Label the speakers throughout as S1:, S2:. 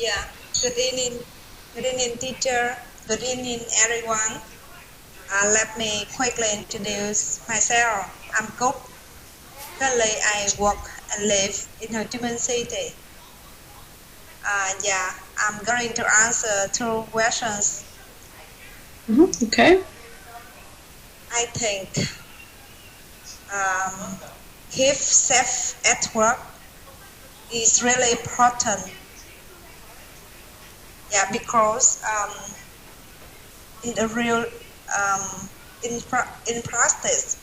S1: Yeah, good evening. Good evening, teacher. Good evening, everyone. Let me quickly introduce myself. I'm Cook. Currently, I work and live in Ho Chi Minh City. Yeah, I'm going to answer two questions.
S2: Okay.
S1: I think keep safe at work is really important. Yeah, because in the real in practice,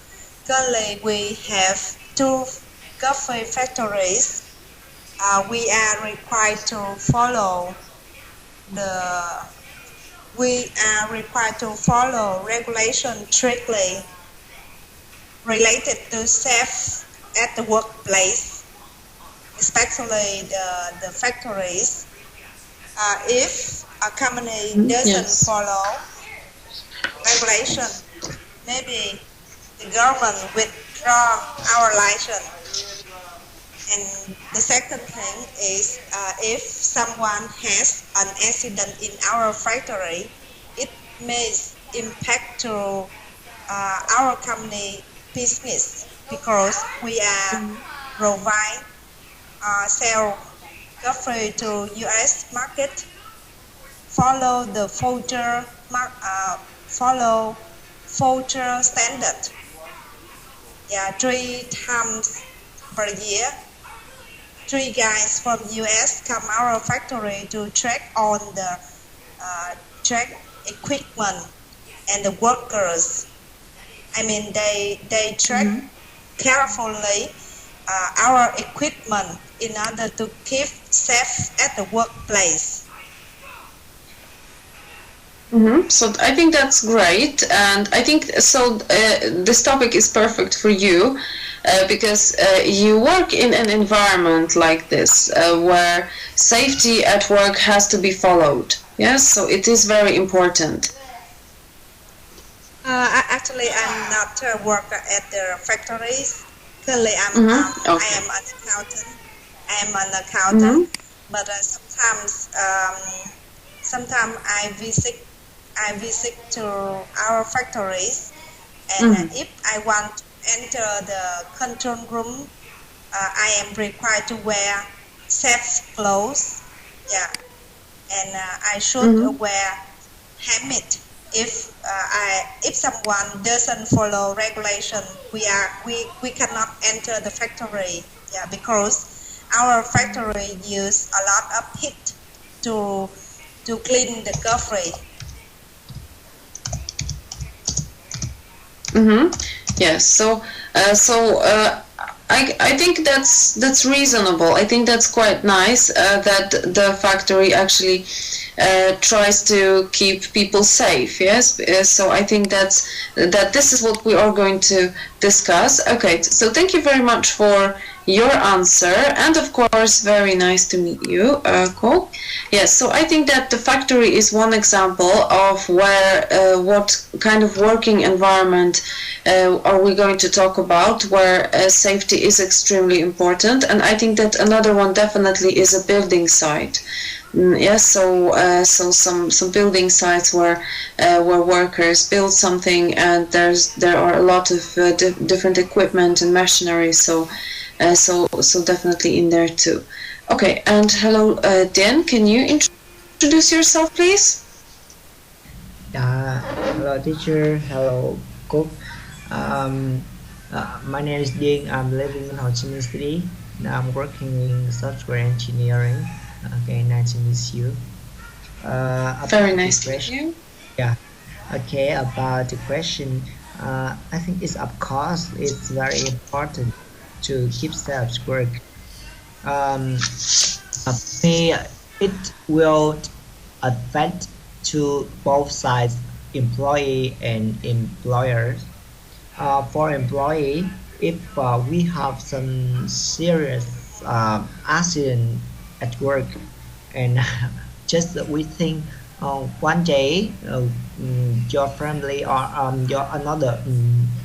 S1: currently we have two coffee factories. We are required to follow regulation strictly related to safe at the workplace, especially the factories. If a company doesn't follow regulation, maybe the government withdraw our license. And the second thing is if someone has an accident in our factory, it may impact to our company business because we are provide sell coffee to U.S. market, follow the voucher standard. Yeah, 3 times per year. 3 guys from US come our factory to check on the check equipment and the workers. I mean, they check carefully our equipment in order to keep safe at the workplace.
S2: So I think that's great, and I think so. This topic is perfect for you because you work in an environment like this where safety at work has to be followed. Yes, so it is very important.
S1: Actually, I'm not a worker at the factories. Currently, I am an accountant. But sometimes I visit to our factories, and if I want to enter the control room, I am required to wear safe clothes. Yeah, and I should wear helmet. If someone doesn't follow regulation, we cannot enter the factory. Yeah, because our factory use a lot of heat to clean the coffee.
S2: Yes. So I think that's reasonable. I think that's quite nice that the factory actually tries to keep people safe. Yes. So I think that this is what we are going to discuss. Okay. So thank you very much for your answer, and of course, very nice to meet you, Cole. Yes, so I think that the factory is one example of where what kind of working environment are we going to talk about, where safety is extremely important, and I think that another one definitely is a building site. Yes, so some building sites where workers build something, and there are a lot of different equipment and machinery. So definitely in there too. Okay, and hello, Dan. Can you introduce yourself, please?
S3: Hello, teacher. Hello, Cook. My name is Ding. I'm living in Ho Chi Minh City. Now I'm working in software engineering. Okay, nice to meet you.
S2: Very nice to meet you.
S3: Yeah. Okay, about the question, I think it's of course it's very important to keep safe work. It will affect to both sides, employee and employers. For employee, if we have some serious accident at work, and just we think one day your family or your another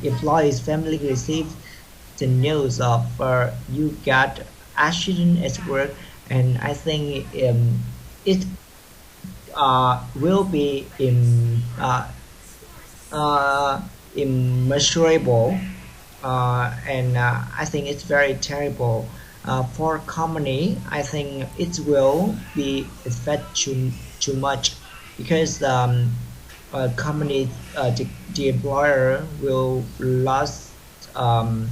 S3: employee's family receive the news of you got accident at work, and I think it will be immeasurable, and I think it's very terrible for company. I think it will be affect too much because company the employer will lose um,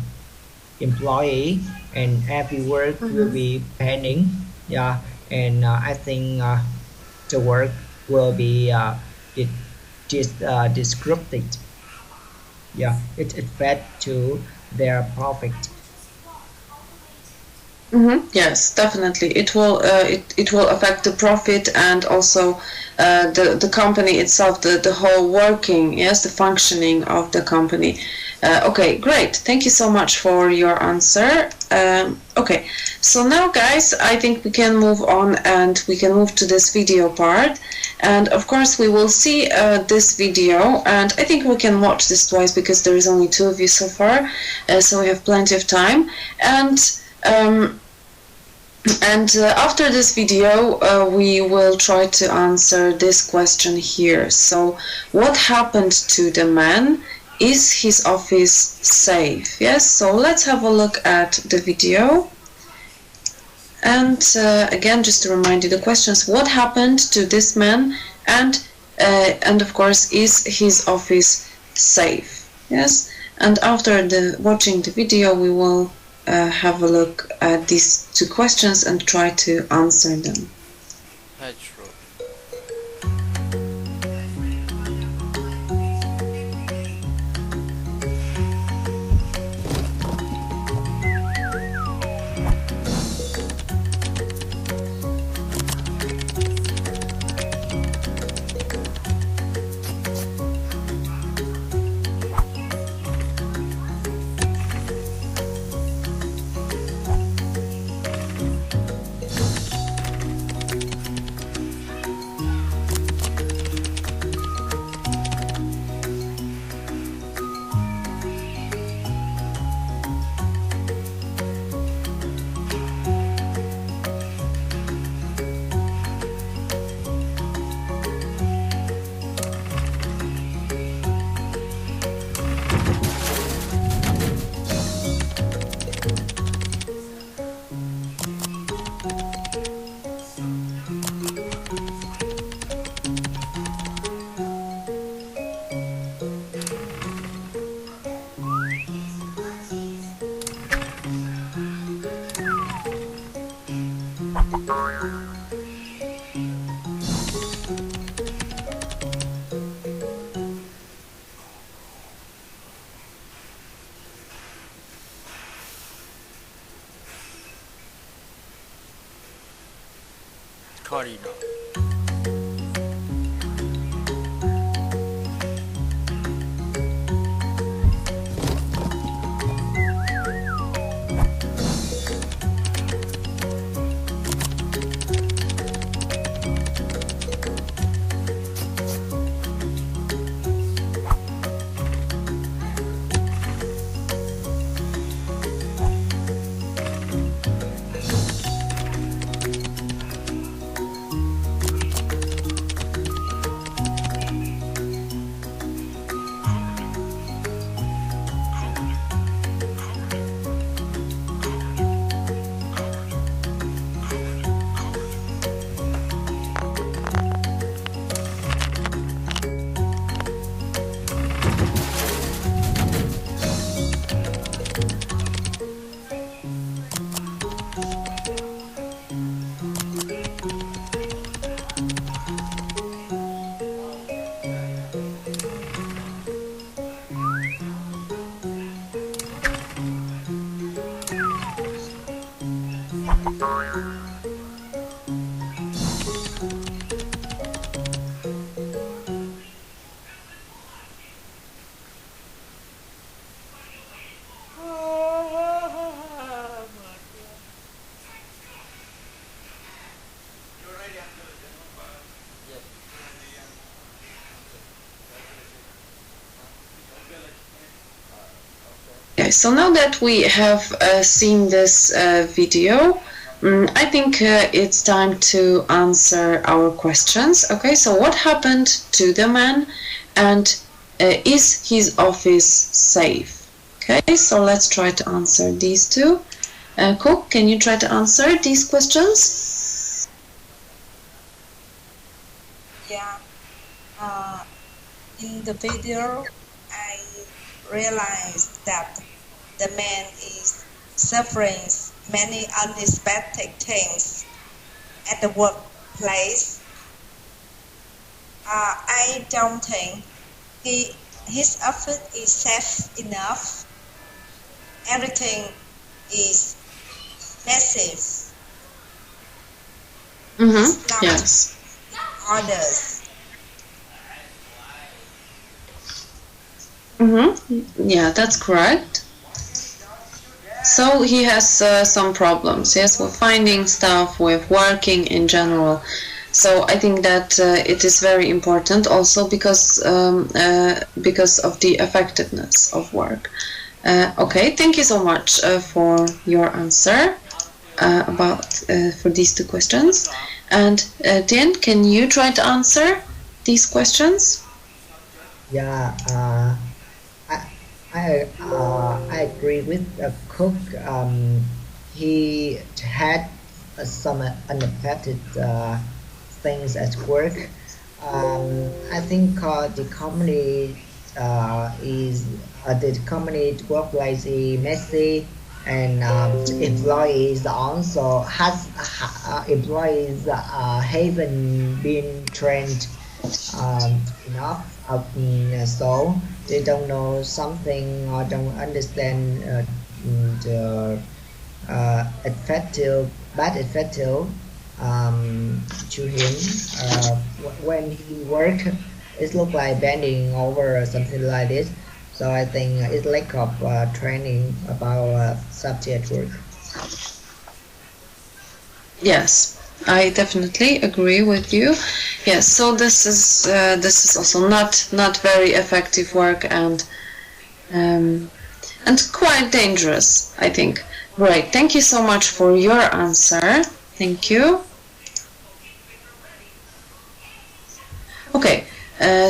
S3: employee, and every work will
S2: Mm-hmm.
S3: be pending. Yeah, and I think the work will be disrupted. Yeah, it fed to their profit.
S2: Mm-hmm. Yes, definitely. It will affect the profit and also the company itself, the whole working, yes, the functioning of the company. Okay, great. Thank you so much for your answer. Okay, so now guys, I think we can move on and we can move to this video part. And of course, we will see this video, and I think we can watch this twice because there is only 2 of you so far, so we have plenty of time. Um, after this video, we will try to answer this question here. So, what happened to the man? Is his office safe? Yes, so let's have a look at the video. And again, just to remind you the questions, what happened to this man? And of course, is his office safe? Yes, and after watching the video, we will have a look at these 2 questions and try to answer them.
S4: Petro. Karina.
S2: Okay, so now that we have seen this video, I think it's time to answer our questions. Okay, so what happened to the man, and is his office safe? Okay, so let's try to answer these two. Cook, can you try to answer these questions?
S1: Yeah. In the video, I realized that the man is suffering many unexpected things at the workplace. I don't think his office is safe enough. Everything is massive. It's not
S2: Yes.
S1: orders.
S2: Yeah, that's correct. So he has some problems, yes, with finding stuff, with working in general. So I think that it is very important also because of the effectiveness of work. Okay, thank you so much for your answer for these two questions. And Tien, can you try to answer these questions?
S3: Yeah, I agree with Cook. He had some unexpected things at work. I think the company workplace is messy, and employees haven't been trained enough. So they don't know something or don't understand the bad effective to him when he work. It look like bending over or something like this. So I think it's lack of training about safety at work.
S2: Yes, I definitely agree with you. Yes, so this is also not very effective work and quite dangerous, I think. Great, thank you so much for your answer. Thank you. Okay,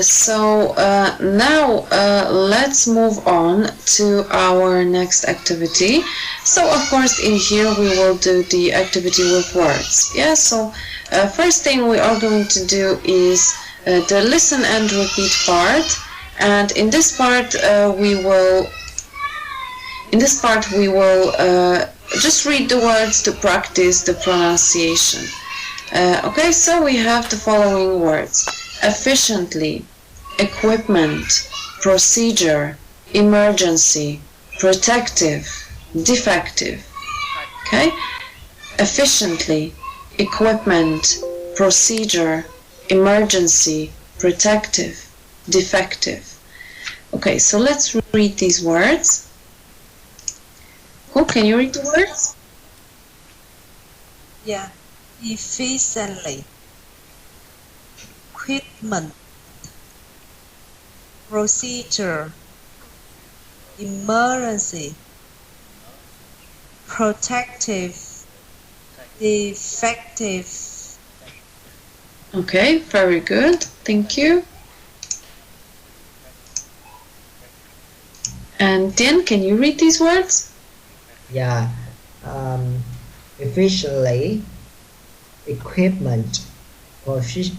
S2: so now let's move on to our next activity. So of course in here we will do the activity with words. Yeah, so first thing we are going to do is the listen and repeat part, and in this part we will just read the words to practice the pronunciation. Okay, so we have the following words: efficiently, equipment, procedure, emergency, protective, defective. Okay, efficiently, equipment, procedure, emergency, protective, defective. Okay, so let's read these words. Who can you read the words?
S1: Yeah. Efficiently, equipment, procedure, emergency, protective, defective.
S2: Okay, very good. Thank you. And Tien, can you read these words?
S3: Yeah, efficiently, equipment, procedure,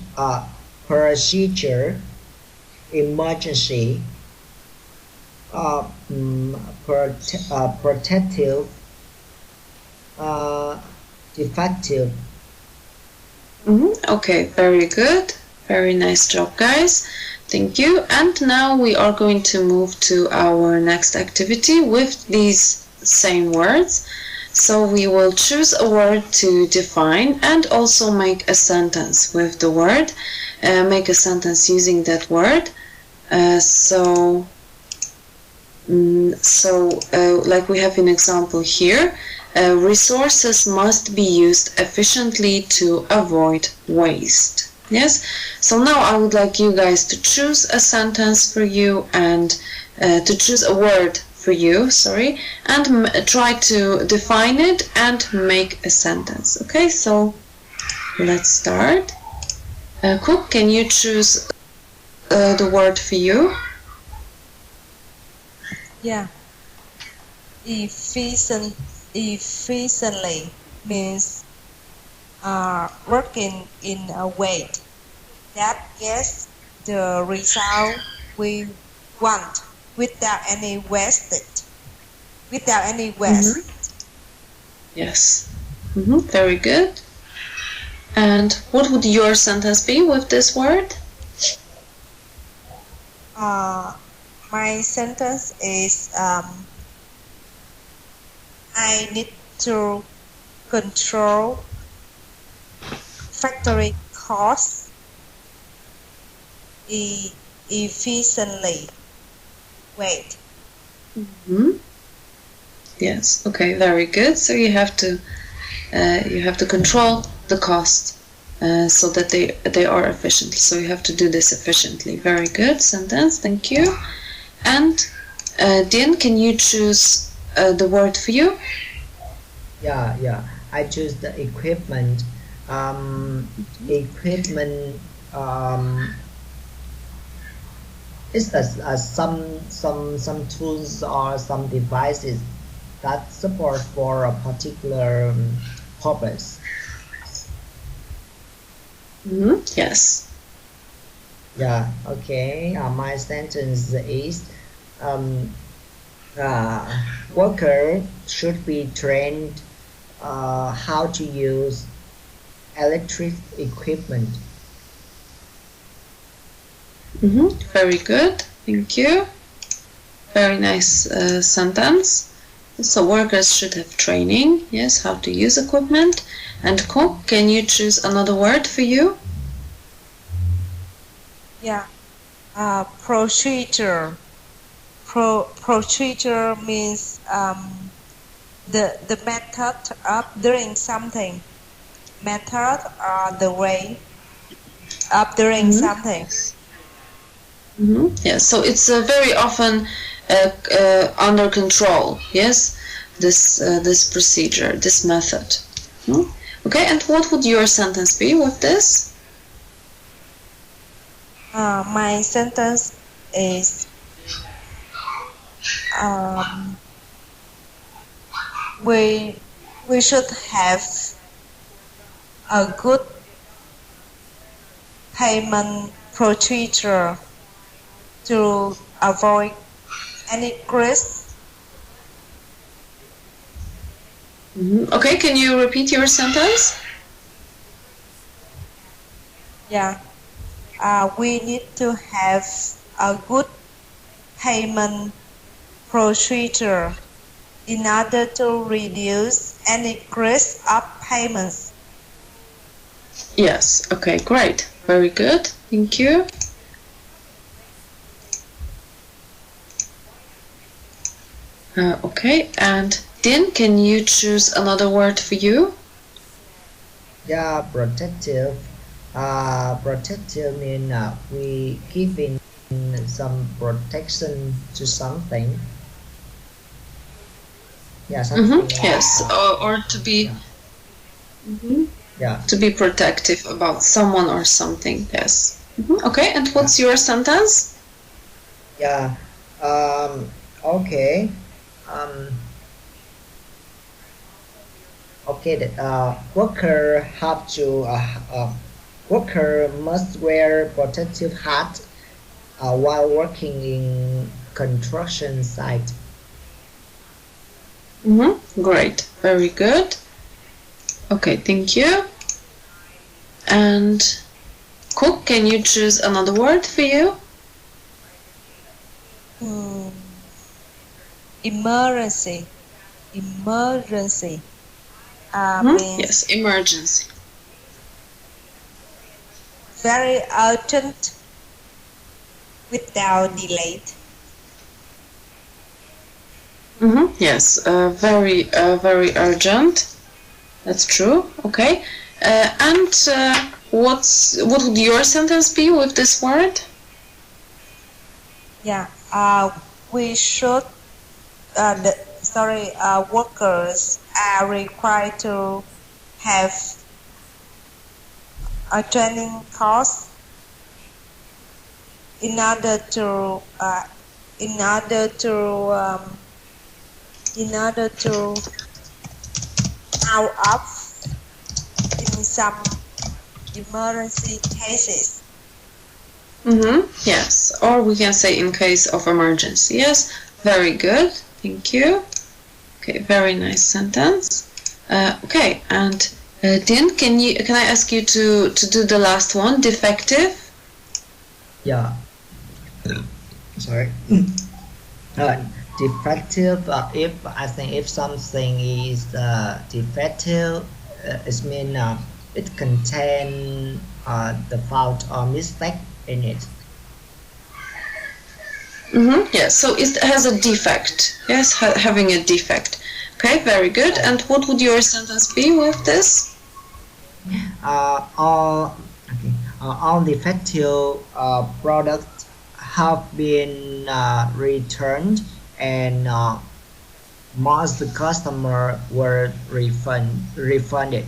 S3: emergency, protective, defective.
S2: Okay, very good. Very nice job, guys. Thank you. And now we are going to move to our next activity with these same words. So we will choose a word to define and also make a sentence with the word. Make a sentence using that word. Like we have an example here, resources must be used efficiently to avoid waste. Yes, so now I would like you guys to choose a sentence for you and to choose a word for you, sorry, and try to define it and make a sentence. Okay, so let's start. Cook, can you choose the word for you?
S1: Yeah. Efficiently means working in a way that gets the result we want without any waste.
S2: Yes. Very good. And what would your sentence be with this word?
S1: My sentence is I need to control factory costs efficiently. Wait.
S2: Yes. Okay. Very good. So you have to control the cost so that they are efficient. So you have to do this efficiently. Very good sentence. Thank you. And Din, can you choose the word for you?
S3: Yeah. I choose the equipment. Equipment is some tools or some devices that support for a particular purpose.
S2: Yes.
S3: Yeah. Okay. My sentence is worker should be trained how to use electric equipment.
S2: Very good. Thank you. Very nice sentence. So workers should have training, yes, how to use equipment. And Cook, can you choose another word for you?
S1: Yeah. Procedure. Procedure means the method of doing something. Method or the way of doing something.
S2: Yes, so it's very often under control, yes, this procedure, this method. Okay, and what would your sentence be with this?
S1: My sentence is we should have a good payment procedure to avoid any risk.
S2: Okay, can you repeat your sentence?
S1: Yeah. We need to have a good payment procedure in order to reduce any risk of payments.
S2: Yes, okay, great. Very good. Thank you. Okay, and Din, can you choose another word for you?
S3: Yeah, protective. Protective means we giving some protection to something. Yeah, something.
S2: Yes, or to be.
S3: Yeah.
S2: To be protective about someone or something. Yes. Okay, and what's your sentence?
S3: Yeah. Okay. Okay. That worker must wear protective hat while working in construction site.
S2: Great. Very good. Okay, thank you. And Cook, can you choose another word for you?
S1: Emergency. Means
S2: yes, emergency.
S1: very urgent without delay.
S2: Yes, very urgent. That's true. Okay. And what would your sentence be with this word?
S1: Yeah. We should workers are required to have a training course in order to out of in some emergency cases.
S2: Yes, or we can say in case of emergency. Yes, very good. Thank you. Okay, very nice sentence. Okay, and Dean, can I ask you to do the last one, defective?
S3: Yeah. Sorry. Defective. If something is defective, it means it contains the fault or mistake in it.
S2: Yes, so it has a defect. Yes, having a defect. Okay, very good. And what would your sentence be with this?
S3: All defective products have been returned, and most customer were refunded.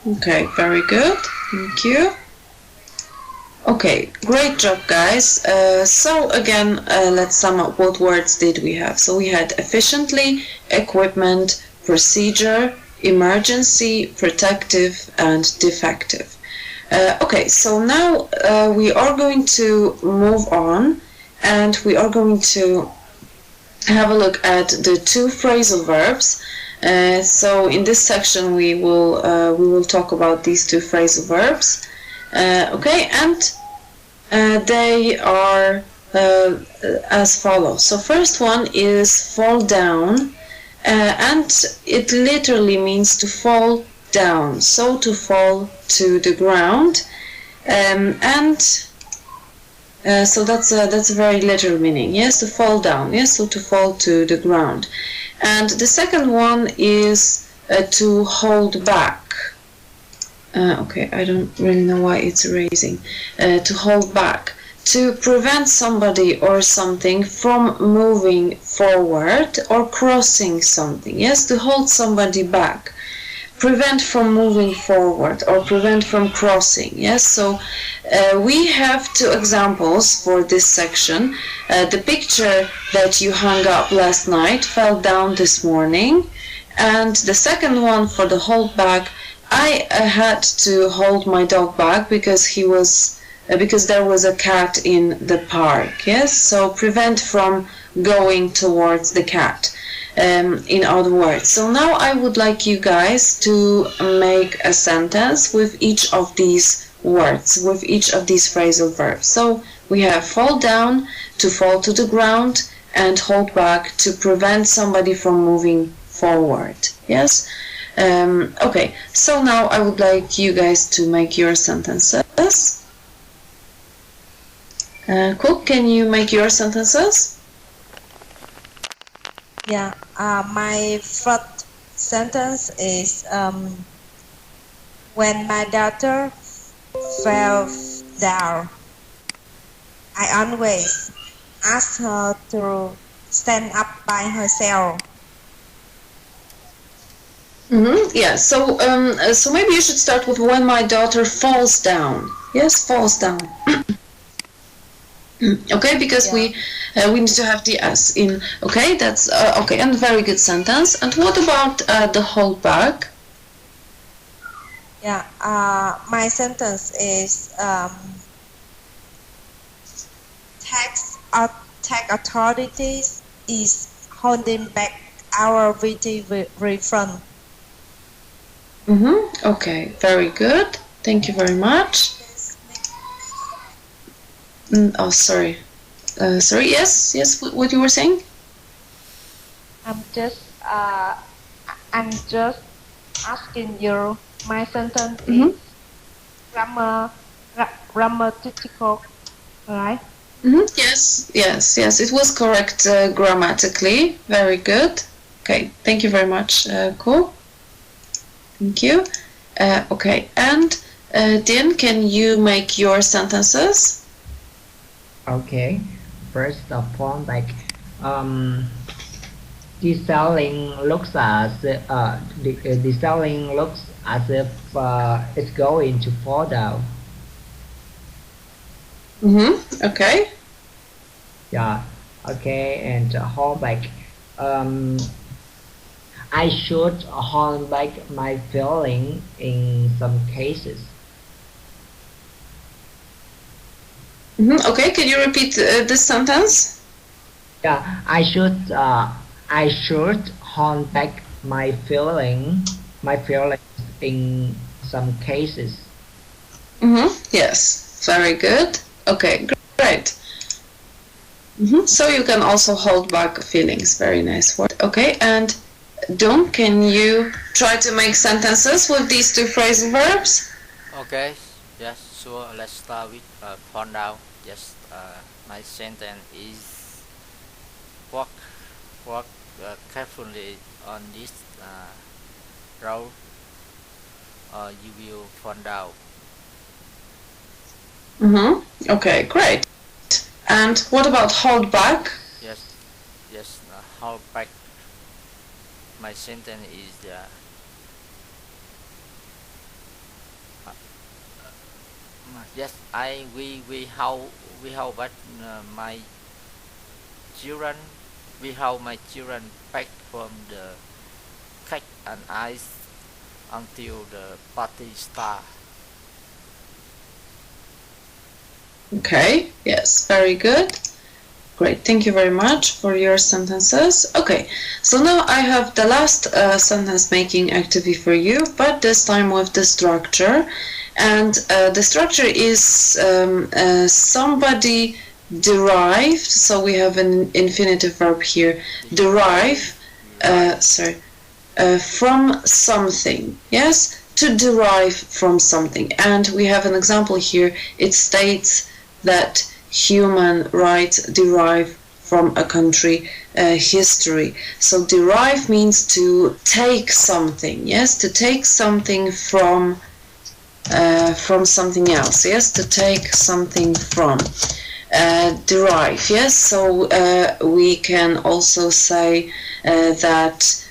S2: Okay, very good. Thank you. Okay, great job, guys. So again, let's sum up what words did we have. So we had efficiently, equipment, procedure, emergency, protective, and defective. Okay, so now we are going to move on, and we are going to have a look at the two phrasal verbs. So in this section we will talk about these two phrasal verbs. Okay, and they are as follows. So first one is fall down, and it literally means to fall down, so to fall to the ground, so that's a very literal meaning. Yes, to fall down. Yes, so to fall to the ground. And the second one is to hold back. Okay, I don't really know why it's raising. To hold back, to prevent somebody or something from moving forward or crossing something. Yes, to hold somebody back, prevent from moving forward or prevent from crossing. Yes, so we have two examples for this section. The picture that you hung up last night fell down this morning, and the second one for the hold back, I had to hold my dog back because there was a cat in the park. Yes, so prevent from going towards the cat, in other words. So now I would like you guys to make a sentence with each of these words, with each of these phrasal verbs. So we have fall down, to fall to the ground, and hold back, to prevent somebody from moving forward. Yes. Okay, so now I would like you guys to make your sentences. Cook, can you make your sentences?
S1: Yeah, my first sentence is when my daughter fell down, I always ask her to stand up by herself.
S2: Yeah, so maybe you should start with when my daughter falls down. Yes, falls down. Okay, because we need to have the S in. Okay, that's okay, and very good sentence. And what about the hold back?
S1: Yeah, my sentence is tax authorities is holding back our VAT refund.
S2: Okay, very good. Thank you very much. Oh, sorry. Sorry. Yes. What you were saying?
S1: I'm just asking you. My sentence is grammatical, right?
S2: Yes. It was correct grammatically. Very good. Okay. Thank you very much. Cool. Thank you. Okay. And Dean, can you make your sentences?
S3: Okay. First of all, um, the ceiling looks as the ceiling looks as if it's going to fall down.
S2: Okay.
S3: Yeah. Okay. And hold back. I should hold back my feeling in some cases.
S2: Okay, can you repeat this sentence?
S3: Yeah, I should hold back my feelings in some cases.
S2: Yes, very good. Okay, great. So you can also hold back feelings. Very nice word. Okay, and Don, can you try to make sentences with these two phrasal verbs?
S4: Okay, yes, sure. Let's start with fall down. Yes, my sentence is walk carefully on this road, or you will fall down.
S2: Okay, great. And what about hold back?
S4: Yes, hold back. My sentence is yes, we hold back my children. We hold my children back from the cake and ice until the party starts.
S2: Okay, yes, very good. Great, thank you very much for your sentences. Okay, so now I have the last sentence making activity for you, but this time with the structure. And the structure is somebody derived, so we have an infinitive verb here, derive, from something, yes, to derive from something. And we have an example here. It states that human rights derive from a country history. So derive means to take something, yes, to take something from something else, yes, to take something from. Derive, yes, so we can also say that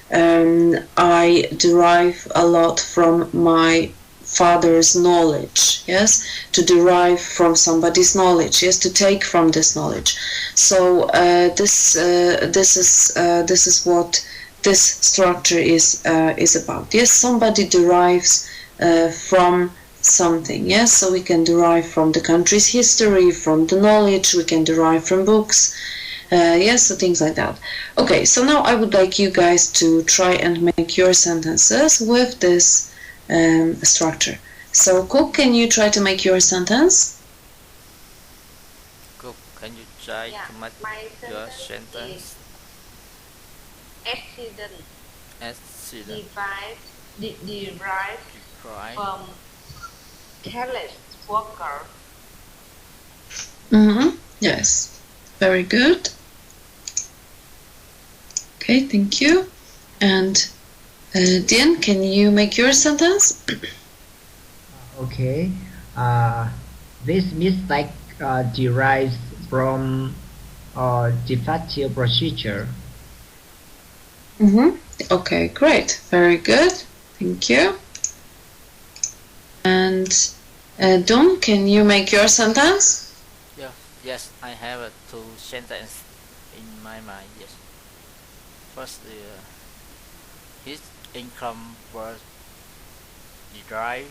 S2: I derive a lot from my father's knowledge, yes, to derive from somebody's knowledge, yes, to take from this knowledge. So this is what this structure is about. Yes, somebody derives from something, yes, so we can derive from the country's history, from the knowledge, we can derive from books, yes, so things like that. Okay, so now I would like you guys to try and make your sentences with this structure. So Cook, can you try to make your sentence?
S4: Cook, can you try to make your sentence?
S1: Accident. Derive from careless worker.
S2: Yes, very good. Okay, thank you. And Dian, can you make your sentence?
S3: Okay. This mistake derives from defective procedure.
S2: Okay, great. Very good. Thank you. And Don, can you make your sentence?
S4: Yeah. Yes, I have two sentences in my mind. Yes. First, his income was derived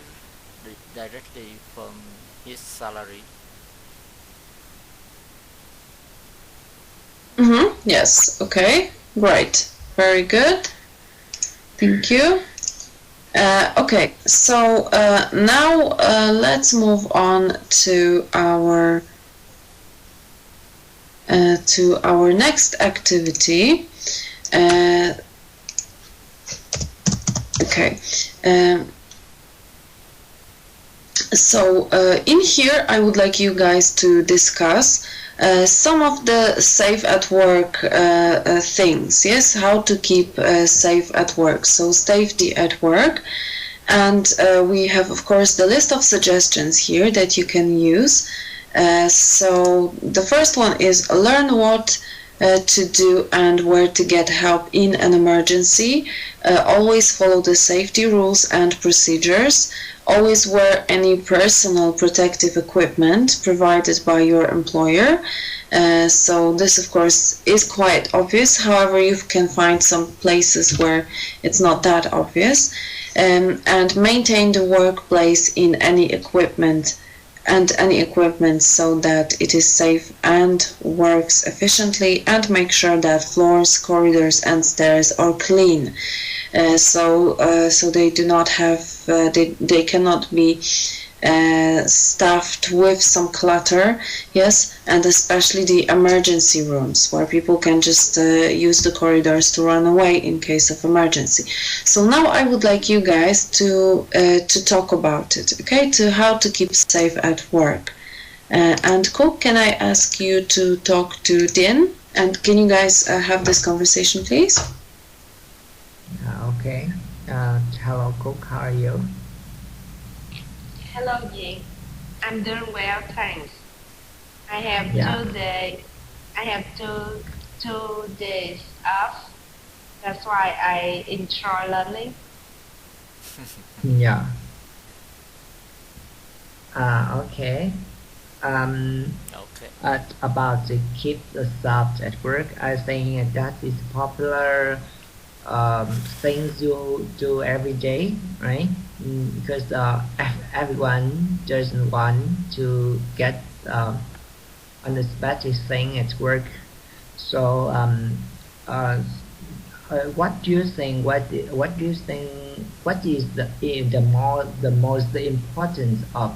S4: directly from his salary.
S2: Yes. Okay. Great. Very good. Thank you. Okay, so now let's move on to our next activity. Okay. So in here, I would like you guys to discuss some of the safe at work things, yes, how to keep safe at work, so safety at work. And we have, of course, the list of suggestions here that you can use. So the first one is learn what to do and where to get help in an emergency. Always follow the safety rules and procedures. Always wear any personal protective equipment provided by your employer. So this, of course, is quite obvious. However, you can find some places where it's not that obvious. And maintain the workplace in any equipment so that it is safe and works efficiently, and make sure that floors, corridors and stairs are clean, so they do not have they cannot be stuffed with some clutter. Yes, and especially the emergency rooms where people can just use the corridors to run away in case of emergency. So now I would like you guys to talk about it, okay, to how to keep safe at work. And Cook, can I ask you to talk to Din, and can you guys have this conversation, please?
S3: Okay. Hello, Cook. How are you?
S1: Hello, Jing. I'm doing well, thanks. I have
S3: Yeah.
S1: 2 days off. That's why I enjoy learning.
S3: Yeah. Okay.
S4: Okay.
S3: About to keep the soft at work, I think that is popular things you do every day, right? Because everyone doesn't want to get unexpected thing at work. So, what do you think? What do you think? What is the most important of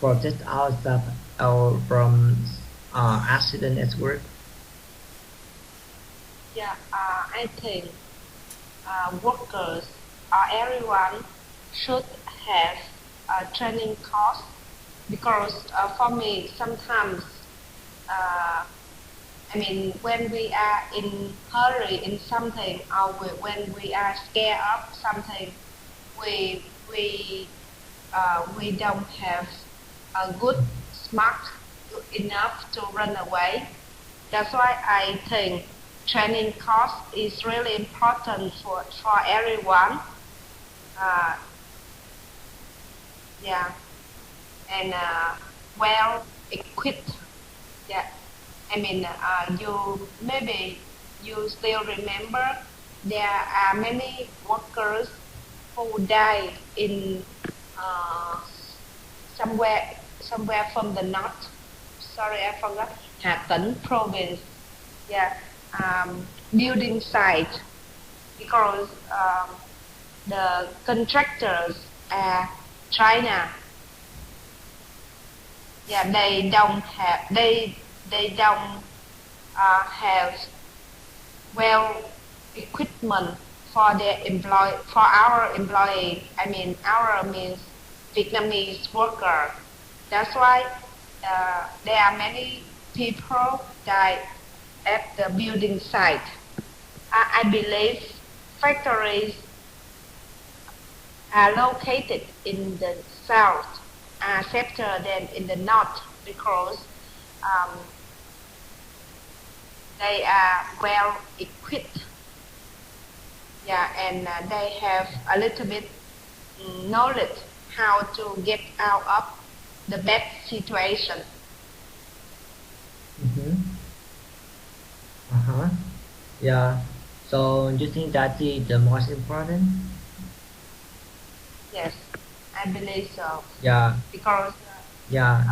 S3: protect ourselves from accident at work?
S1: Yeah, I think workers or everyone should have a training course, because for me sometimes when we are in hurry in something, or when we are scared of something, we don't have a good smart enough to run away. That's why I think training course is really important for everyone. Yeah, and well equipped. Yeah, maybe you still remember there are many workers who died in somewhere from the north. Sorry, I forgot. Hà Tĩnh province. Yeah, building site, because the contractors are China. Yeah, they don't have well equipment for our employee. Our means Vietnamese worker. That's why there are many people die at the building site. I believe factories are located in the south are safer than in the north, because they are well equipped. Yeah, and they have a little bit knowledge how to get out of the bad situation.
S3: Mm-hmm. Uh-huh. Yeah. So you think that is the most important?
S1: Yes, I believe so.
S3: Yeah.
S1: Because
S3: Yeah.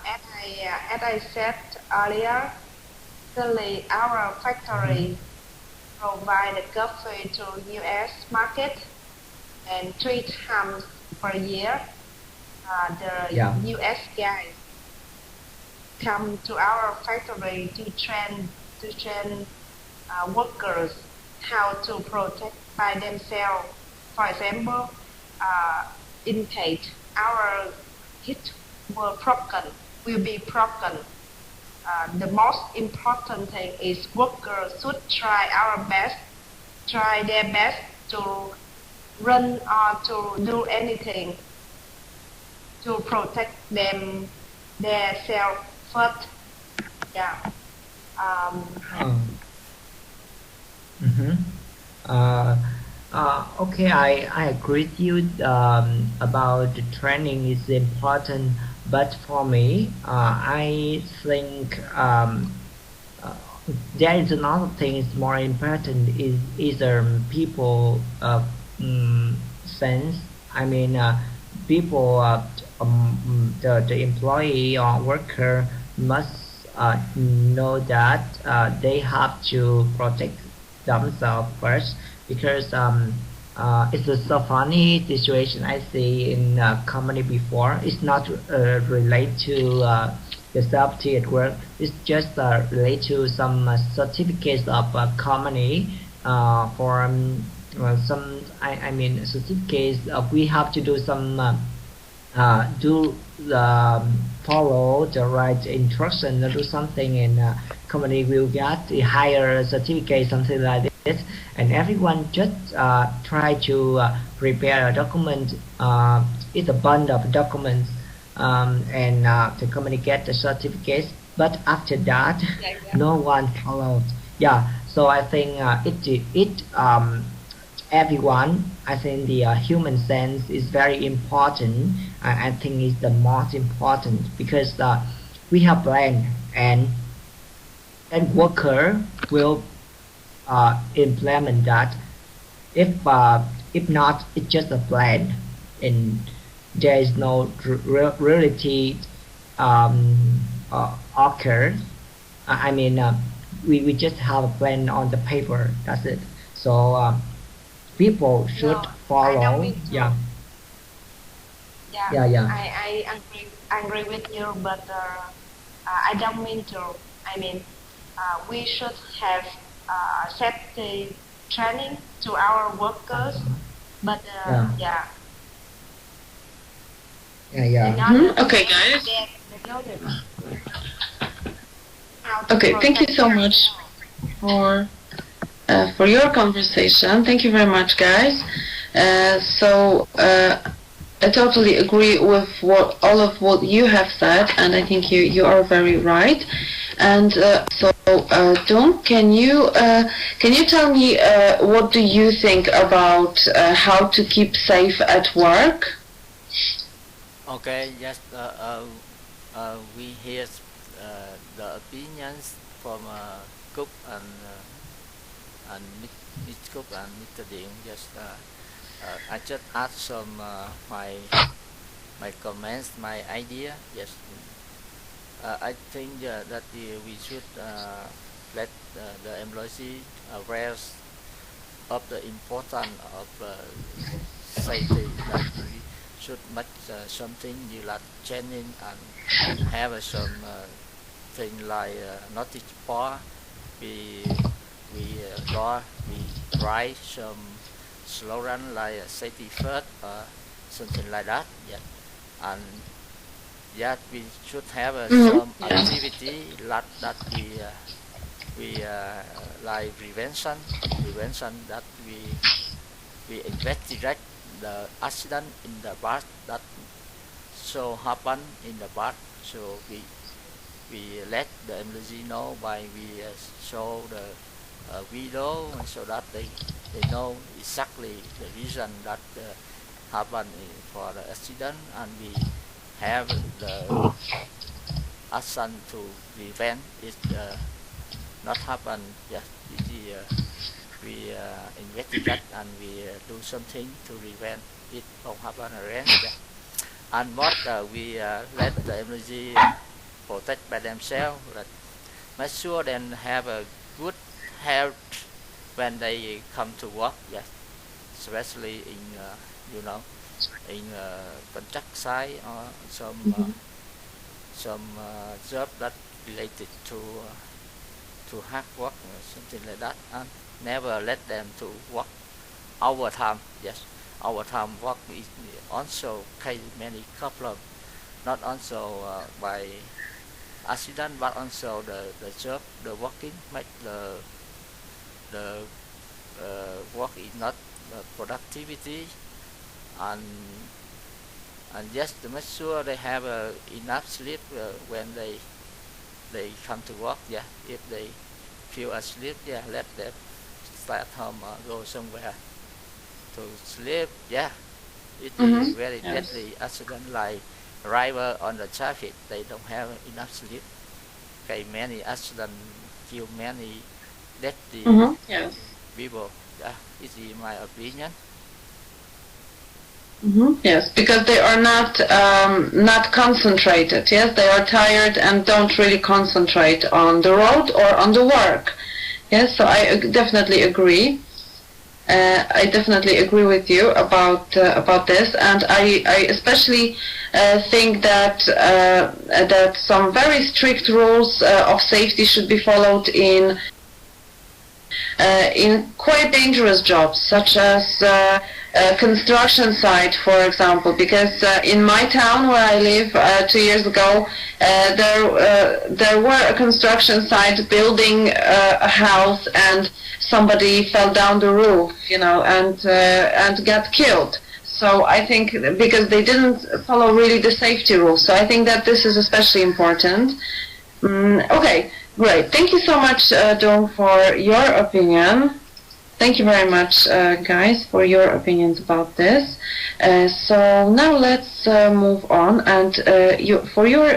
S1: as I said earlier, certainly our factory provide a coffee to U.S. market, and 3 times per year the
S3: Yeah.
S1: U.S. guys come to our factory to train workers how to protect by themselves. For example, in case our hip will be broken. The most important thing is workers should try their best to run or to do anything to protect their self first. Yeah. Um,
S3: Oh. Mm-hmm. Uh, okay, I agree with you about the training is important, but for me, I think uh, there is another thing is more important is either people sense. I mean, people the employee or worker must know that they have to protect themselves first because it's a so funny situation I see in company before. It's not related to the safety at work. It's just related to some certificates of company for some. I mean certificates of we have to do some do follow the right instruction or do something and company will get the higher certificate something like this and everyone just try to prepare a document it's a bund of documents and the company get the certificates but after that
S1: yeah, yeah.
S3: no one followed yeah so I think everyone. I think the human sense is very important. I think it's the most important because we have plan and that worker will implement that. If not, it's just a plan and there is no reality occurs. I mean, we just have a plan on the paper. That's it. So people should
S1: No, I don't
S3: follow
S1: mean to.
S3: yeah
S1: Yeah,
S3: yeah
S1: I agree with you, but I don't mean to. I mean, we should have safety training to our workers, but
S3: yeah
S1: yeah,
S3: yeah
S1: in order to
S2: Okay,
S1: make
S2: guys.
S1: them the knowledge how to
S2: Okay, thank you
S1: protect
S2: so much
S1: themselves.
S2: for your conversation. Thank you very much, guys. I totally agree with all of what you have said, and I think you are very right. And Dong, can you tell me what do you think about how to keep safe at work?
S4: Okay, yes, we hear the opinions from Cook and Mitch Cook and Mr. Ding. Just I just add some my comments, my idea. Yes, I think that we should let the employee aware of the importance of safety. That we should make something you like training and have some thing like notice board. We we write some slogan like safety first or something like that. Yeah, and yeah, we should have some
S2: Yeah.
S4: activity like that we like prevention that we investigate the accident in the bus that so happen in the bus. So we let the employee know by we show the video so that they know exactly the reason that happened for the accident, and we have the action to prevent it not happen. Yes, we investigate and we do something to prevent it from happen again. Yeah. And what we let the employee protect by themselves, that make sure they have a good health when they come to work. Yes, especially in you know in contract side or some job that related to hard work or something like that, and never let them to work overtime. Yes, overtime work is also case many problem, not also by accident but also the job, the working make the work is not productivity, and just to make sure they have enough sleep when they they come to work, yeah. If they feel asleep, yeah, let them stay at home or go somewhere to sleep, yeah. It is very deadly accident like driver on the traffic, they don't have enough sleep. Okay, many accidents kill many deadly
S2: Yes.
S4: people. Yeah, it is my opinion.
S2: Yes, because they are not concentrated. Yes, they are tired and don't really concentrate on the road or on the work. Yes, so I definitely agree. I definitely agree with you about this, and I especially think that that some very strict rules of safety should be followed in quite dangerous jobs, such as construction site, for example, because in my town where I live 2 years ago, there were a construction site building a house, and somebody fell down the roof, and got killed. So I think because they didn't follow really the safety rules. So I think that this is especially important. Okay, great. Thank you so much, Dong, for your opinion. Thank you very much, guys, for your opinions about this. So now let's move on. And for your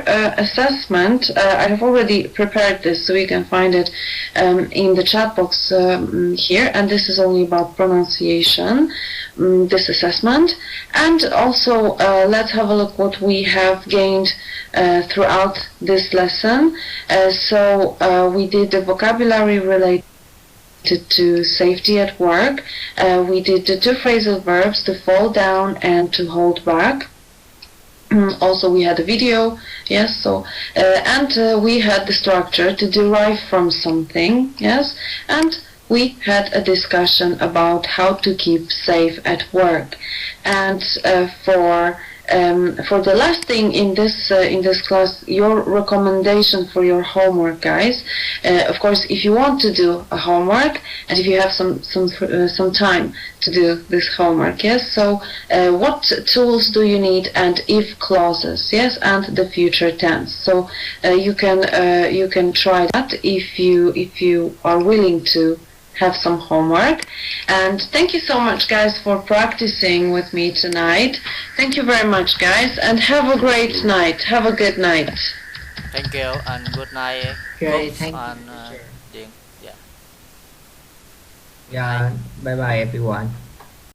S2: assessment, I have already prepared this, so you can find it in the chat box here. And this is only about pronunciation, this assessment. And also, let's have a look what we have gained throughout this lesson. So we did the vocabulary related to safety at work. We did the 2 phrasal verbs, to fall down and to hold back. Also we had a video, yes, so and we had the structure, to derive from something, yes, and we had a discussion about how to keep safe at work. And for the last thing in this class, your recommendation for your homework, guys. Of course, if you want to do a homework, and if you have some time to do this homework, yes. So, what tools do you need, and if clauses, yes, and the future tense. So you can try that if you are willing to have some homework. And thank you so much, guys, for practicing with me tonight. Thank you very much, guys, and have a great night. Have a good night.
S4: Thank you and good night.
S3: Okay, thank you.
S4: And,
S3: Teacher.
S4: yeah.
S3: Yeah, bye bye everyone.